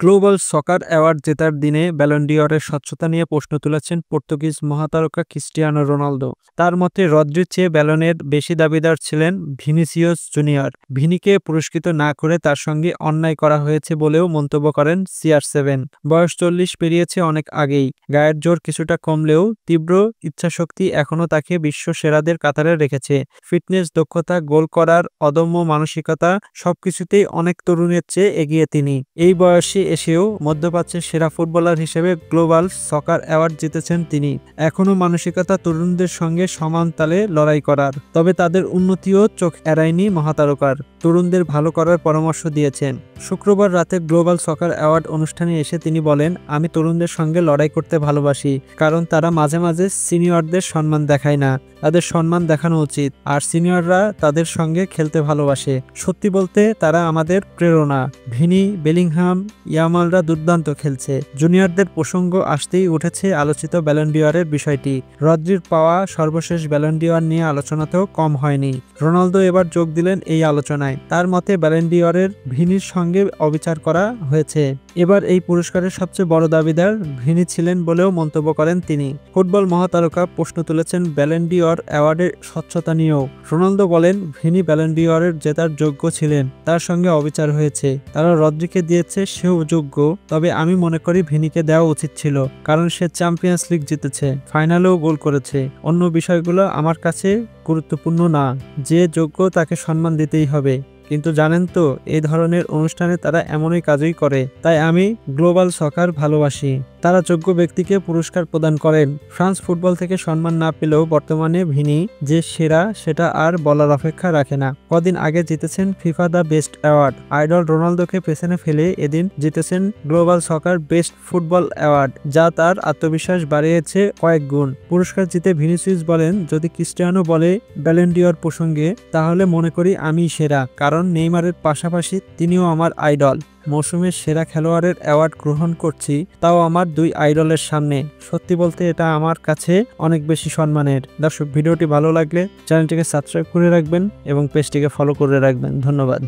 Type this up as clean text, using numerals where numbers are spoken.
Global সকার award জেতার দিনে Ballon ডি'অরের স্বচ্ছতা নিয়ে প্রশ্ন তুলেছেন পর্তুগিজ মহাতারকা ক্রিস্টিয়ানো রোনালদো। তার মতে রদ্রির চেয়ে ব্যালনের বেশি দাবিদার ছিলেন ভিনিসিয়াস জুনিয়র। ভিনিকে পুরস্কৃত না করে তার সঙ্গে অন্যায় করা হয়েছে বলেও মন্তব্য করেন CR7। বয়স 40 পেরিয়েছে অনেক আগেই, গায়ের জোর কিছুটা কমলেও তীব্র ইচ্ছাশক্তি এখনও তাকে বিশ্ব সেরাদের কাতারে রেখেছে। ফিটনেস, দক্ষতা, গোল করার অদম্য মানসিকতা সবকিছুতেই অনেক তরুণের চেয়ে এগিয়ে তিনি। এই বয়সে এসেও মধ্যপ্রাচ্যের সেরা ফুটবলার হিসেবে গ্লোবাল সকার অ্যাওয়ার্ড জিতেছেন তিনি। এখনও মানসিকতা তরুণদের সঙ্গে সমান তালে লড়াই করার, তবে তাদের উন্নতিও চোখ এড়ায়নি মহাতারকার। তরুণদের ভালো করার পরামর্শ দিয়েছেন। শুক্রবার রাতে গ্লোবাল সকার অ্যাওয়ার্ড অনুষ্ঠানে এসে তিনি বলেন, আমি তরুণদের সঙ্গে লড়াই করতে ভালোবাসি, কারণ তারা মাঝে মাঝে সিনিয়রদের সম্মান দেখায় না। তাদের সম্মান দেখানো উচিত, আর সিনিয়ররা তাদের সঙ্গে খেলতে ভালোবাসে। সত্যি বলতে তারা আমাদের প্রেরণা। ভিনি, বেলিংহাম, ইয়ামালরা দুর্দান্ত খেলছে। জুনিয়রদের প্রসঙ্গ আসতেই উঠেছে আলোচিত ব্যালন ডি'অরের বিষয়টি। রদ্রির পাওয়া সর্বশেষ ব্যালন ডি'অর নিয়ে আলোচনাতেও কম হয়নি। রোনালদো এবার যোগ দিলেন এই আলোচনায়। তার মতে ব্যালন ডি'অরের ভিনির সঙ্গে অবিচার করা হয়েছে। এবার এই পুরস্কারের সবচেয়ে বড় দাবিদার ভিনি ছিলেন বলেও মন্তব্য করেন তিনি। ফুটবল মহাতারকা প্রশ্ন তুলেছেন ব্যালন ডি'অর অ্যাওয়ার্ডের স্বচ্ছতা নিয়েও। রোনালদো বলেন, ভিনি ব্যালন ডি'অরের জেতার যোগ্য ছিলেন, তার সঙ্গে অবিচার হয়েছে। তারা রদ্রিকে দিয়েছে, সেও যোগ্য, তবে আমি মনে করি ভিনিকে দেওয়া উচিত ছিল, কারণ সে চ্যাম্পিয়ন্স লিগ জিতেছে, ফাইনালেও গোল করেছে। অন্য বিষয়গুলো আমার কাছে গুরুত্বপূর্ণ না। যে যোগ্য তাকে সম্মান দিতেই হবে। কিন্তু জানেন তো, এই ধরনের অনুষ্ঠানে তারা এমনই কাজই করে। তাই আমি গ্লোবাল সকার ভালোবাসি। তারা যোগ্য ব্যক্তিকে পুরস্কার প্রদান করেন। ফ্রান্স ফুটবল থেকে সম্মান না পেলেও বর্তমানে ভিনি যে সেরা সেটা আর বলার অপেক্ষা রাখে না। কদিন আগে জিতেছেন FIFA the best award. Idol রোনালদোকে পেছনে ফেলে এদিন জিতেছেন global soccer best football award, যা তার আত্মবিশ্বাস বাড়িয়েছে কয়েক গুণ। পুরস্কার জিতে ভিনিসিয়াস বলেন, যদি ক্রিস্টিয়ানো বলে ব্যালন ডি'অর প্রসঙ্গে, তাহলে মনে করি আমি সেরা, কারণ নেইমারের পাশাপাশি তিনিও আমার আইডল। মৌসুমের সেরা খেলোয়াড়ের অ্যাওয়ার্ড গ্রহণ করছি, তাও আমার দুই আইডলের সামনে। সত্যি বলতে এটা আমার কাছে অনেক বেশি সম্মানের। দর্শক, ভিডিওটি ভালো লাগলে চ্যানেলটিকে সাবস্ক্রাইব করে রাখবেন এবং পেজটিকে ফলো করে রাখবেন। ধন্যবাদ।